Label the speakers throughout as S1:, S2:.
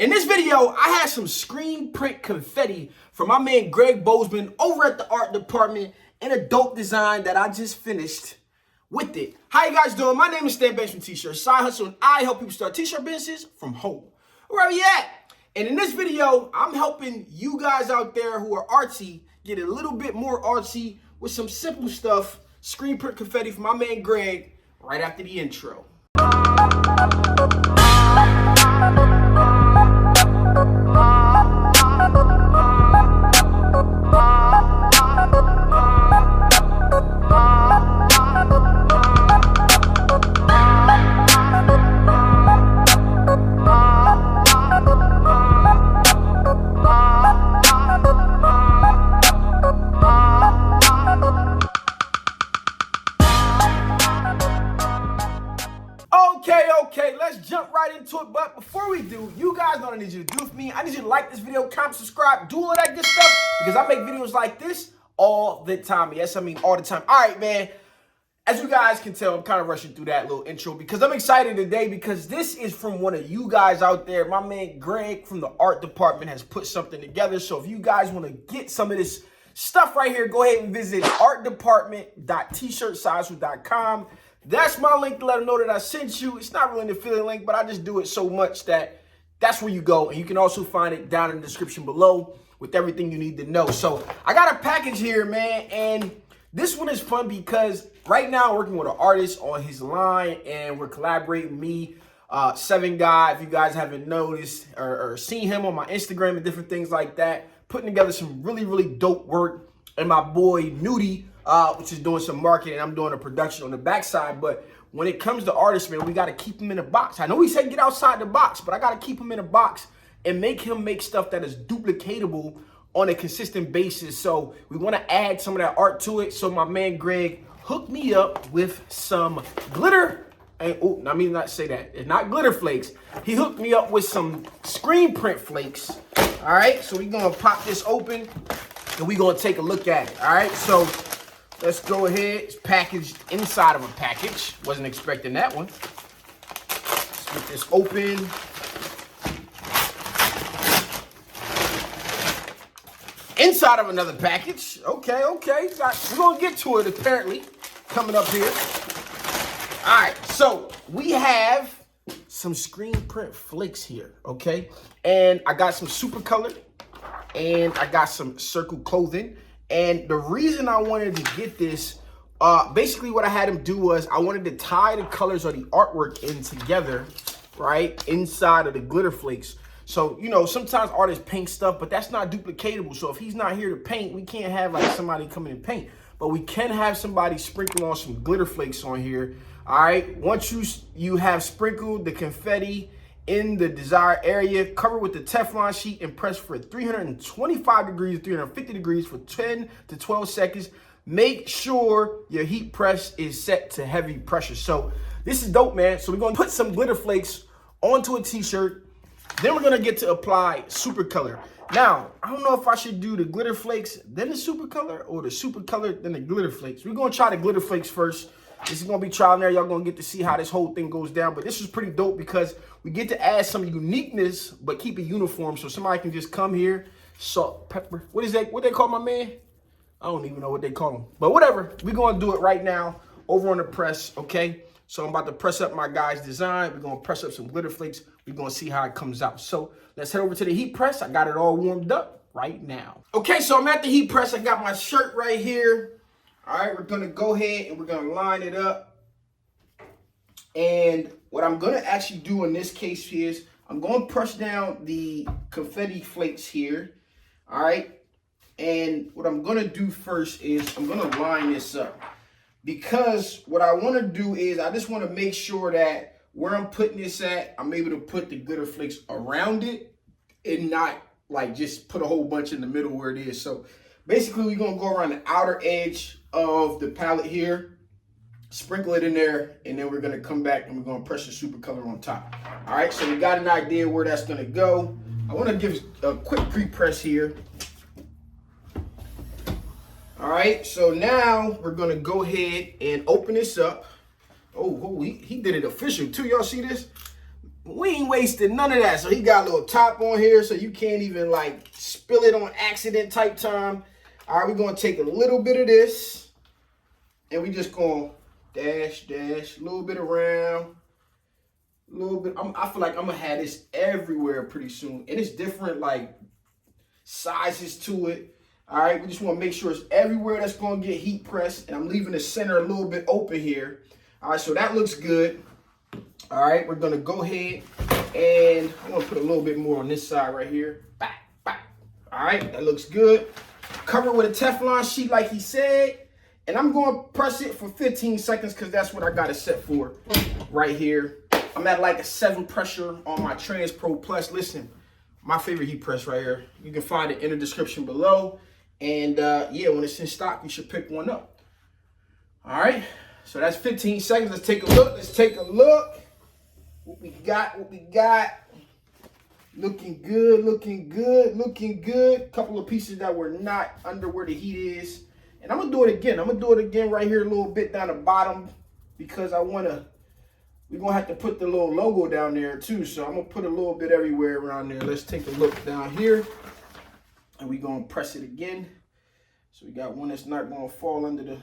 S1: In this video, I had some screen print confetti from my man Greg Boseman over at the art department and a dope design that I just finished with it. How you guys doing? My name is Stan Banks from TShirtSideHustle, and I help people start t-shirt businesses from home, wherever you at. And in this video, I'm helping you guys out there who are artsy get a little bit more artsy with some simple stuff, screen print confetti from my man Greg, right after the intro. Okay, let's jump right into it. But before we do, you guys know what I need you to do for me. I need you to like this video, comment, subscribe, do all that good stuff, because I make videos like this all the time. Yes, I mean all the time. All right, man. As you guys can tell, I'm kind of rushing through that little intro because I'm excited today because this is from one of you guys out there. My man Greg from the art department has put something together. So if you guys want to get some of this stuff right here, go ahead and visit artdepartment.tshirtsizehustle.com. That's my link to let them know that I sent you. It's not really an affiliate link, but I just do it so much that that's where you go. And you can also find it down in the description below with everything you need to know. So I got a package here, man. And this one is fun because right now I'm working with an artist on his line and we're collaborating. Me, Seven Guy, if you guys haven't noticed or seen him on my Instagram and different things like that, putting together some really, really dope work. And my boy Nudie, which is doing some marketing. I'm doing a production on the backside. But when it comes to artists, man, we got to keep them in a box. I know we say get outside the box, but I got to keep him in a box and make him make stuff that is duplicatable on a consistent basis. So we want to add some of that art to it. So my man Greg hooked me up with some glitter. And oh, I mean not say that. It's not glitter flakes. He hooked me up with some screen print flakes. All right, so we're going to pop this open and we're going to take a look at it. All right, so let's go ahead. It's packaged inside of a package. Wasn't expecting that one. Let's get this open. Inside of another package. Okay. We're going to get to it, apparently, coming up here. All right, so we have some screen print flakes here, okay? And I got some Supacolor, and I got some Circle clothing. And the reason I wanted to get this, basically what I had him do was I wanted to tie the colors of the artwork in together, right, inside of the glitter flakes. So, you know, sometimes artists paint stuff, but that's not duplicatable. So if he's not here to paint, we can't have like somebody come in and paint. But we can have somebody sprinkle on some glitter flakes on here. All right, once you have sprinkled the confetti in the desired area, cover with the Teflon sheet and press for 325 degrees, 350 degrees for 10 to 12 seconds. Make sure your heat press is set to heavy pressure. So this is dope, man. So we're gonna put some glitter flakes onto a t-shirt. Then we're gonna get to apply Supacolor. Now, I don't know if I should do the glitter flakes, then the Supacolor, or the Supacolor, then the glitter flakes. We're gonna try the glitter flakes first. This is gonna be trial and error. Y'all gonna get to see how this whole thing goes down. But this is pretty dope because we get to add some uniqueness, but keep it uniform. So somebody can just come here, salt, pepper. What is that? What they call my man? I don't even know what they call him. But whatever, we're gonna do it right now over on the press, okay? So I'm about to press up my guy's design. We're gonna press up some glitter flakes. We're gonna see how it comes out. So let's head over to the heat press. I got it all warmed up right now. Okay, so I'm at the heat press. I got my shirt right here. All right, we're gonna go ahead and we're gonna line it up. And what I'm gonna actually do in this case is I'm gonna press down the confetti flakes here. All right, and what I'm gonna do first is I'm gonna line this up. Because what I want to do is I just want to make sure that where I'm putting this at, I'm able to put the glitter flakes around it and not like just put a whole bunch in the middle where it is. So basically we're going to go around the outer edge of the palette here, sprinkle it in there, and then we're going to come back and we're going to press the Supacolor on top. All right, so we got an idea where that's going to go. I want to give a quick pre-press here. All right, so now we're gonna go ahead and open this up. Oh, he did it official too. Y'all see this? We ain't wasting none of that. So he got a little top on here so you can't even like spill it on accident type time. All right, we're going to take a little bit of this and we just going to dash, a little bit around, a little bit. I feel like I'm going to have this everywhere pretty soon. And it's different like sizes to it. All right, we just want to make sure it's everywhere that's going to get heat pressed. And I'm leaving the center a little bit open here. All right, so that looks good. All right, we're going to go ahead and I'm going to put a little bit more on this side right here. Back, back. All right, that looks good. Cover it with a Teflon sheet like he said. And I'm going to press it for 15 seconds because that's what I got it set for right here. I'm at like a 7 pressure on my Trans Pro Plus. Listen, my favorite heat press right here. You can find it in the description below. And yeah, when it's in stock, you should pick one up. All right, so that's 15 seconds. Let's take a look. Let's take a look. What we got, Looking good, looking good, looking good. Couple of pieces that were not under where the heat is. And I'm going to do it again. I'm going to do it again right here a little bit down the bottom because we're going to have to put the little logo down there too. So I'm going to put a little bit everywhere around there. Let's take a look down here. And we're going to press it again. So we got one that's not going to fall under the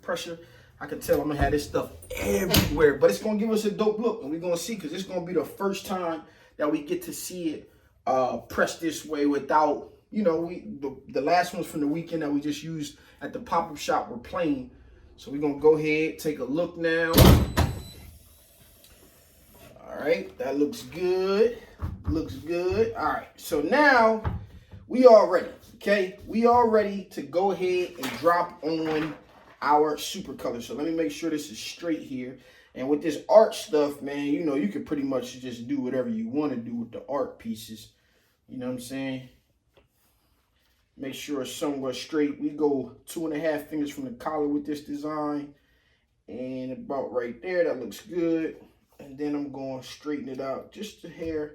S1: pressure. I can tell I'm going to have this stuff everywhere. But it's going to give us a dope look. And we're going to see because it's going to be the first time that we get to see it pressed this way without, you know, the last ones from the weekend that we just used at the pop-up shop were plain. So we're going to go ahead, take a look now. All right, that looks good. Looks good. All right, so now we are ready, okay? We are ready to go ahead and drop on our Supacolor. So let me make sure this is straight here. And with this art stuff, man, you know, you can pretty much just do whatever you want to do with the art pieces. You know what I'm saying? Make sure it's somewhat straight. We go 2.5 fingers from the collar with this design. And about right there, that looks good. And then I'm going to straighten it out just a hair.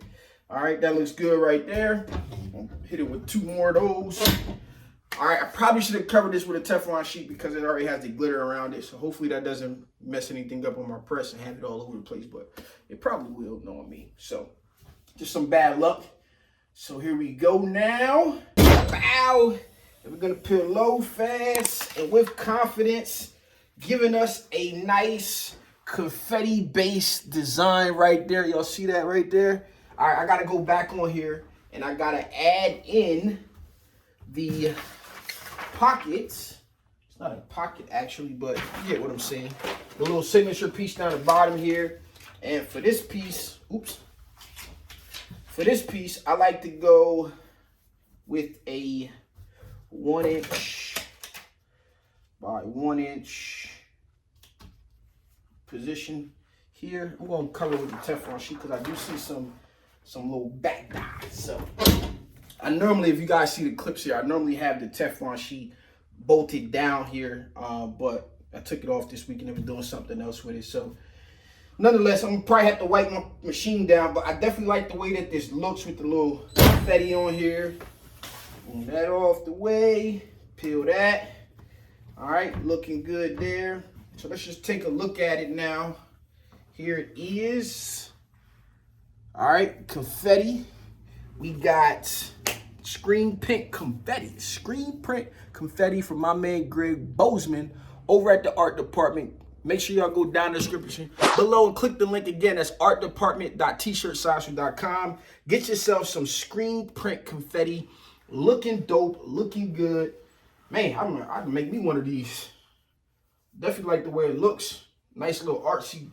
S1: All right, that looks good right there. I'll hit it with 2 more of those. All right, I probably should have covered this with a Teflon sheet because it already has the glitter around it. So hopefully that doesn't mess anything up on my press and have it all over the place. But it probably will, knowing me. So just some bad luck. So here we go now. Bow. And we're going to peel low, fast, and with confidence, giving us a nice confetti-based design right there. Y'all see that right there? All right, I got to go back on here, and I got to add in the pockets. It's not a pocket actually, but you get what I'm saying. The little signature piece down the bottom here. And for this piece, for this piece, I like to go with a 1 inch by 1 inch position here. I'm going to cover with the Teflon sheet because I do see some little back dies. So I normally, if you guys see the clips here, I normally have the Teflon sheet bolted down here, but I took it off this week and I've been doing something else with it. So nonetheless, I'm gonna probably have to wipe my machine down, but I definitely like the way that this looks with the little confetti on here. Move that off the way, peel that. All right, looking good there. So let's just take a look at it now. Here it is. All right, confetti. We got Screen Print Confetti. Screen Print Confetti from my man Greg Boseman over at the Art Department. Make sure y'all go down in the description below and click the link again. That's artdepartment.TShirtSideHustle.com. Get yourself some Screen Print Confetti. Looking dope, looking good. Man, I'd make me one of these. Definitely like the way it looks. Nice little artsy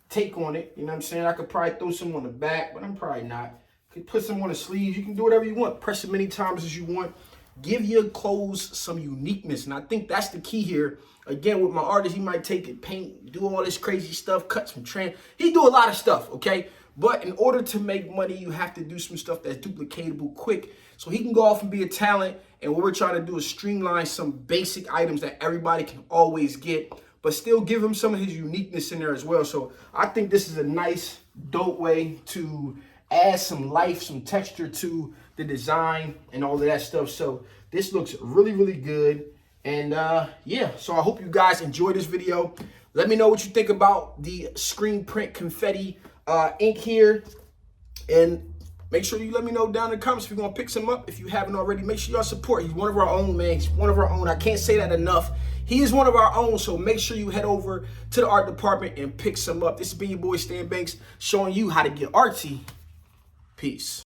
S1: take on it. You know what I'm saying? I could probably throw some on the back, but I'm probably not. Could put some on the sleeves. You can do whatever you want. Press it many times as you want. Give your clothes some uniqueness. And I think that's the key here. Again, with my artist, he might take it, paint, do all this crazy stuff, cut some trend. He do a lot of stuff, okay? But in order to make money, you have to do some stuff that's duplicatable quick. So he can go off and be a talent. And what we're trying to do is streamline some basic items that everybody can always get, but still give him some of his uniqueness in there as well. So I think this is a nice, dope way to add some life, some texture to the design and all of that stuff. So this looks really, really good. And yeah, so I hope you guys enjoyed this video. Let me know what you think about the Screen Print Confetti ink here. And make sure you let me know down in the comments if you're going to pick some up. If you haven't already, make sure y'all support. He's one of our own, man. He's one of our own. I can't say that enough. He is one of our own, so make sure you head over to the art department and pick some up. This has been your boy Stan Banks showing you how to get artsy. Peace.